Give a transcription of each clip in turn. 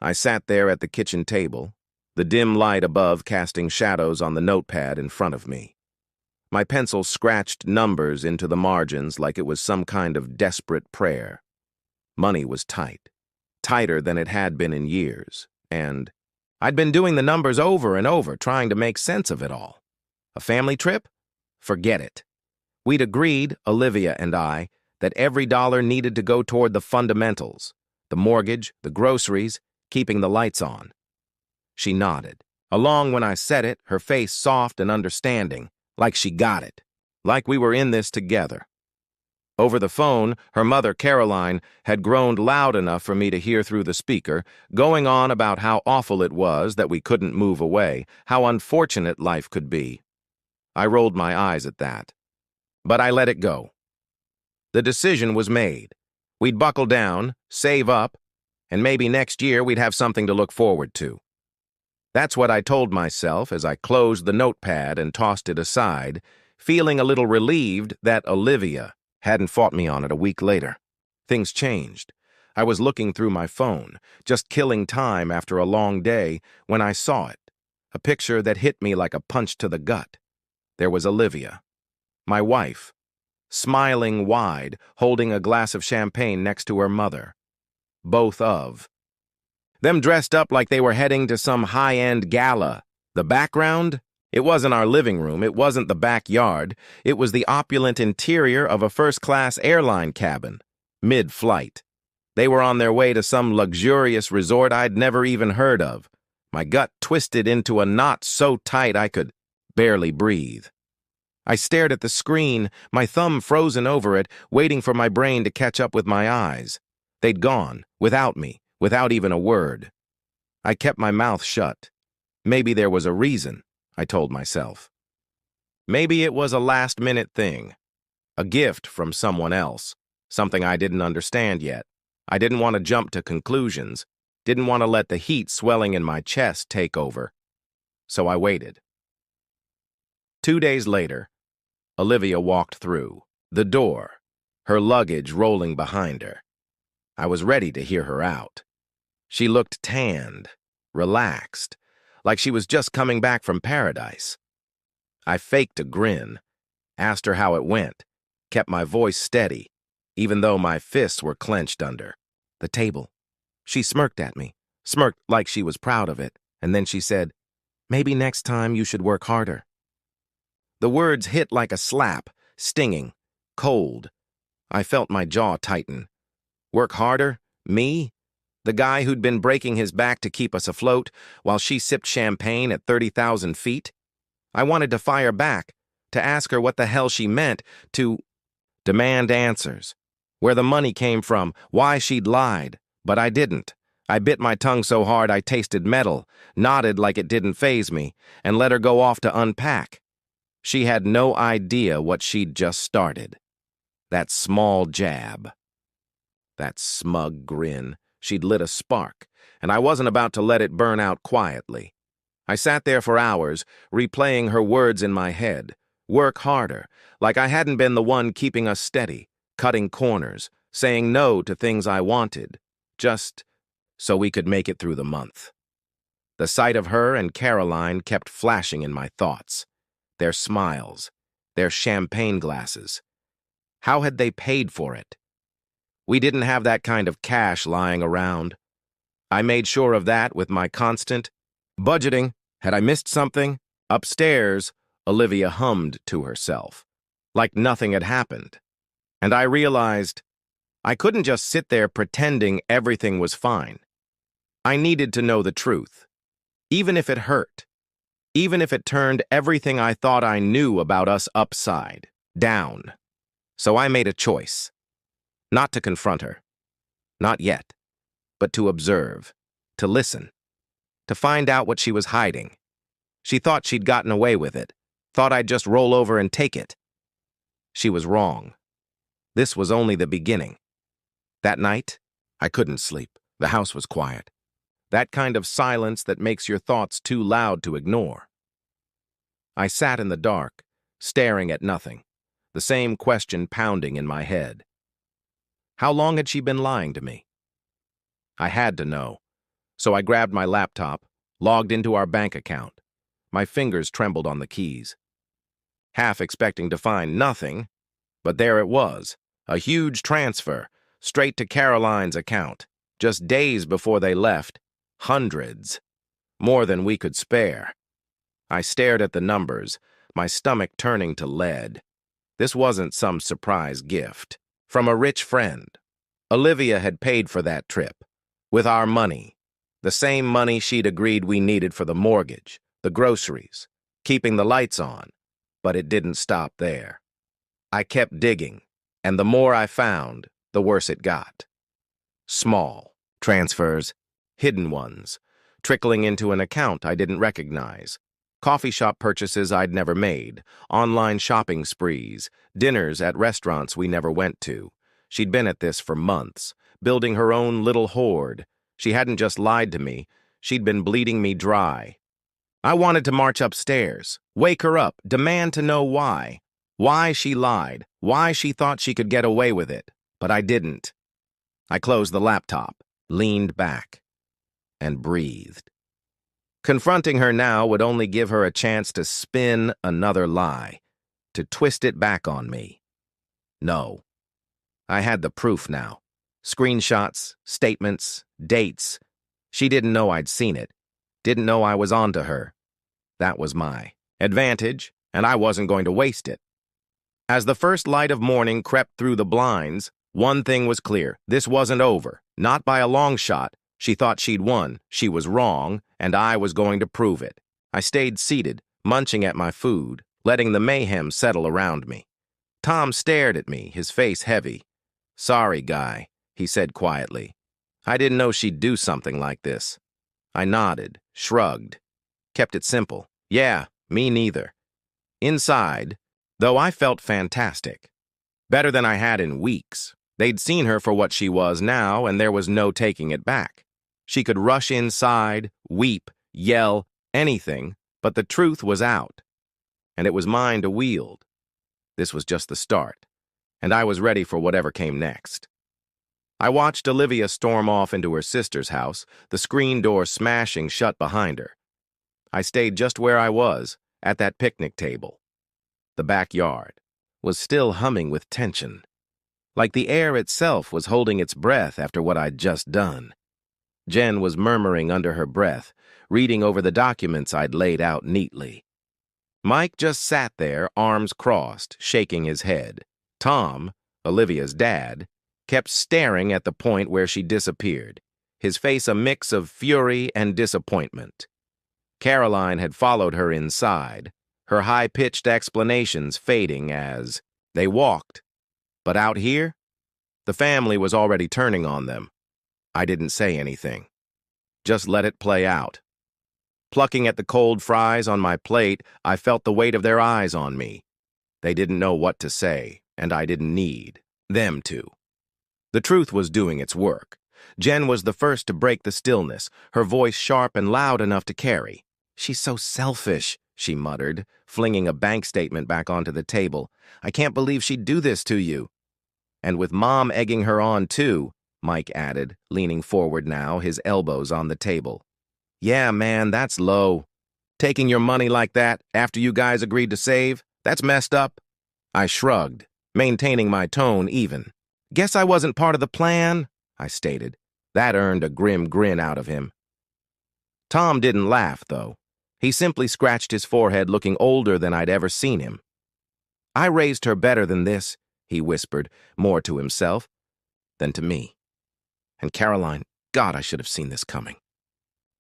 I sat there at the kitchen table, the dim light above casting shadows on the notepad in front of me. My pencil scratched numbers into the margins like it was some kind of desperate prayer. Money was tight, tighter than it had been in years, and I'd been doing the numbers over and over, trying to make sense of it all. A family trip? Forget it. We'd agreed, Olivia and I, that every dollar needed to go toward the fundamentals, the mortgage, the groceries, keeping the lights on. She nodded. Along when I said it, her face soft and understanding, like she got it, like we were in this together. Over the phone, her mother, Caroline, had groaned loud enough for me to hear through the speaker, going on about how awful it was that we couldn't move away, how unfortunate life could be. I rolled my eyes at that. But I let it go. The decision was made. We'd buckle down, save up, and maybe next year we'd have something to look forward to. That's what I told myself as I closed the notepad and tossed it aside, feeling a little relieved that Olivia hadn't fought me on it a week later. Things changed. I was looking through my phone, just killing time after a long day, when I saw it, a picture that hit me like a punch to the gut. There was Olivia, my wife, smiling wide, holding a glass of champagne next to her mother. Both of them dressed up like they were heading to some high-end gala. The background? It wasn't our living room, it wasn't the backyard, it was the opulent interior of a first-class airline cabin, mid-flight. They were on their way to some luxurious resort I'd never even heard of. My gut twisted into a knot so tight I could barely breathe. I stared at the screen, my thumb frozen over it, waiting for my brain to catch up with my eyes. They'd gone, without me, without even a word. I kept my mouth shut. Maybe there was a reason, I told myself. Maybe it was a last-minute thing, a gift from someone else, something I didn't understand yet. I didn't want to jump to conclusions, didn't want to let the heat swelling in my chest take over. So I waited. 2 days later, Olivia walked through the door, her luggage rolling behind her. I was ready to hear her out. She looked tanned, relaxed, like she was just coming back from paradise. I faked a grin, asked her how it went, kept my voice steady, even though my fists were clenched under the table. She smirked at me, smirked like she was proud of it, and then she said, "Maybe next time you should work harder." The words hit like a slap, stinging, cold. I felt my jaw tighten. Work harder? Me? The guy who'd been breaking his back to keep us afloat while she sipped champagne at 30,000 feet? I wanted to fire back, to ask her what the hell she meant, to demand answers. Where the money came from, why she'd lied. But I didn't. I bit my tongue so hard I tasted metal, nodded like it didn't faze me, and let her go off to unpack. She had no idea what she'd just started. That small jab. That smug grin. She'd lit a spark, and I wasn't about to let it burn out quietly. I sat there for hours, replaying her words in my head. Work harder, like I hadn't been the one keeping us steady, cutting corners, saying no to things I wanted, just so we could make it through the month. The sight of her and Caroline kept flashing in my thoughts. Their smiles, their champagne glasses. How had they paid for it? We didn't have that kind of cash lying around. I made sure of that with my constant budgeting. Had I missed something? Upstairs, Olivia hummed to herself, like nothing had happened. And I realized I couldn't just sit there pretending everything was fine. I needed to know the truth, even if it hurt, even if it turned everything I thought I knew about us upside down. So I made a choice. Not to confront her. Not yet. But to observe. To listen. To find out what she was hiding. She thought she'd gotten away with it. Thought I'd just roll over and take it. She was wrong. This was only the beginning. That night, I couldn't sleep. The house was quiet. That kind of silence that makes your thoughts too loud to ignore. I sat in the dark, staring at nothing, the same question pounding in my head. How long had she been lying to me? I had to know. So I grabbed my laptop, logged into our bank account. My fingers trembled on the keys. Half expecting to find nothing, but there it was, a huge transfer, straight to Caroline's account, just days before they left. Hundreds. More than we could spare. I stared at the numbers, my stomach turning to lead. This wasn't some surprise gift. From a rich friend. Olivia had paid for that trip. With our money. The same money she'd agreed we needed for the mortgage, the groceries, keeping the lights on. But it didn't stop there. I kept digging, and the more I found, the worse it got. Small transfers, hidden ones, trickling into an account I didn't recognize. Coffee shop purchases I'd never made, online shopping sprees, dinners at restaurants we never went to. She'd been at this for months, building her own little hoard. She hadn't just lied to me, she'd been bleeding me dry. I wanted to march upstairs, wake her up, demand to know why. Why she lied, why she thought she could get away with it, but I didn't. I closed the laptop, leaned back, and breathed. Confronting her now would only give her a chance to spin another lie, to twist it back on me. No. I had the proof now. Screenshots, statements, dates. She didn't know I'd seen it, didn't know I was onto her. That was my advantage, and I wasn't going to waste it. As the first light of morning crept through the blinds, one thing was clear. This wasn't over, not by a long shot. She thought she'd won, she was wrong, and I was going to prove it. I stayed seated, munching at my food, letting the mayhem settle around me. Tom stared at me, his face heavy. "Sorry, guy," he said quietly. "I didn't know she'd do something like this." I nodded, shrugged, kept it simple. Yeah, me neither. Inside, though, I felt fantastic. Better than I had in weeks. They'd seen her for what she was now, and there was no taking it back. She could rush inside, weep, yell, anything, but the truth was out. And it was mine to wield. This was just the start, and I was ready for whatever came next. I watched Olivia storm off into her sister's house, the screen door smashing shut behind her. I stayed just where I was, at that picnic table. The backyard was still humming with tension, like the air itself was holding its breath after what I'd just done. Jen was murmuring under her breath, reading over the documents I'd laid out neatly. Mike just sat there, arms crossed, shaking his head. Tom, Olivia's dad, kept staring at the point where she disappeared, his face a mix of fury and disappointment. Caroline had followed her inside, her high-pitched explanations fading as they walked. But out here, the family was already turning on them. I didn't say anything. Just let it play out. Plucking at the cold fries on my plate, I felt the weight of their eyes on me. They didn't know what to say, and I didn't need them to. The truth was doing its work. Jen was the first to break the stillness, her voice sharp and loud enough to carry. "She's so selfish," she muttered, flinging a bank statement back onto the table. "I can't believe she'd do this to you." "And with Mom egging her on, too," Mike added, leaning forward now, his elbows on the table. "Yeah, man, that's low. Taking your money like that after you guys agreed to save, that's messed up." I shrugged, maintaining my tone even. "Guess I wasn't part of the plan," I stated. That earned a grim grin out of him. Tom didn't laugh, though. He simply scratched his forehead, looking older than I'd ever seen him. "I raised her better than this," he whispered, more to himself than to me. "And Caroline, God, I should have seen this coming."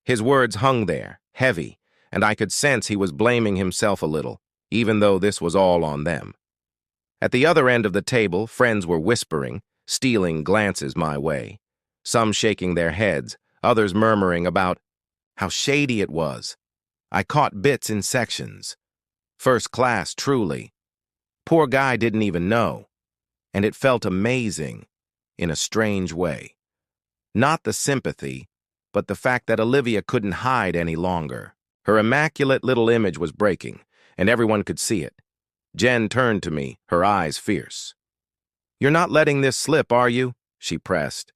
His words hung there, heavy, and I could sense he was blaming himself a little, even though this was all on them. At the other end of the table, friends were whispering, stealing glances my way. Some shaking their heads, others murmuring about how shady it was. I caught bits in sections. First class, truly. Poor guy didn't even know. And it felt amazing, in a strange way. Not the sympathy, but the fact that Olivia couldn't hide any longer. Her immaculate little image was breaking, and everyone could see it. Jen turned to me, her eyes fierce. "You're not letting this slip, are you?" she pressed.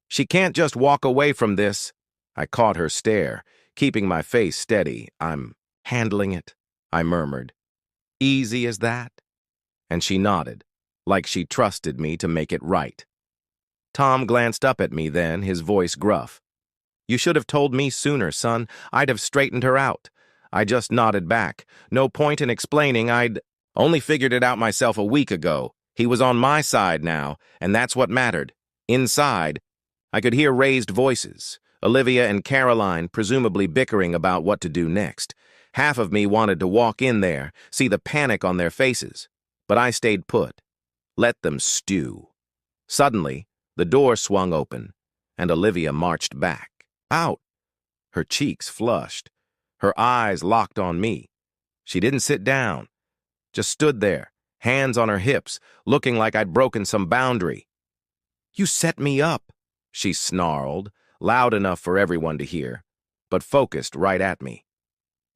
"She can't just walk away from this." I caught her stare, keeping my face steady. "I'm handling it," I murmured. "Easy as that?" And she nodded, like she trusted me to make it right. Tom glanced up at me then, his voice gruff. "You should have told me sooner, son. I'd have straightened her out." I just nodded back. No point in explaining. I'd only figured it out myself a week ago. He was on my side now, and that's what mattered. Inside, I could hear raised voices, Olivia and Caroline presumably bickering about what to do next. Half of me wanted to walk in there, see the panic on their faces. But I stayed put. Let them stew. Suddenly, the door swung open, and Olivia marched back. Out. Her cheeks flushed. Her eyes locked on me. She didn't sit down, just stood there, hands on her hips, looking like I'd broken some boundary. "You set me up," she snarled, loud enough for everyone to hear, but focused right at me.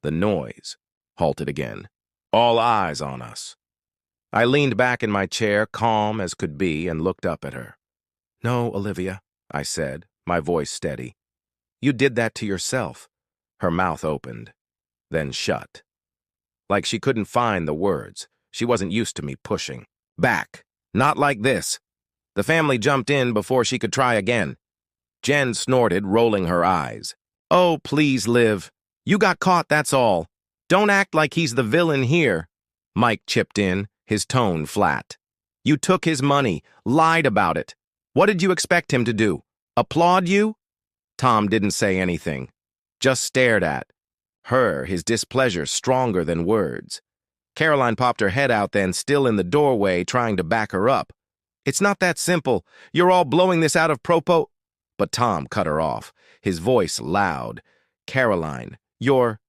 The noise halted again. All eyes on us. I leaned back in my chair, calm as could be, and looked up at her. "No, Olivia," I said, my voice steady. "You did that to yourself." Her mouth opened, then shut. Like she couldn't find the words. She wasn't used to me pushing. "Back. Not like this." The family jumped in before she could try again. Jen snorted, rolling her eyes. "Oh, please, Liv. You got caught, that's all. Don't act like he's the villain here." Mike chipped in, his tone flat. "You took his money, lied about it. What did you expect him to do? Applaud you?" Tom didn't say anything, just stared at her, his displeasure stronger than words. Caroline popped her head out then, still in the doorway, trying to back her up. "It's not that simple. You're all blowing this out of But Tom cut her off, his voice loud. "Caroline, you're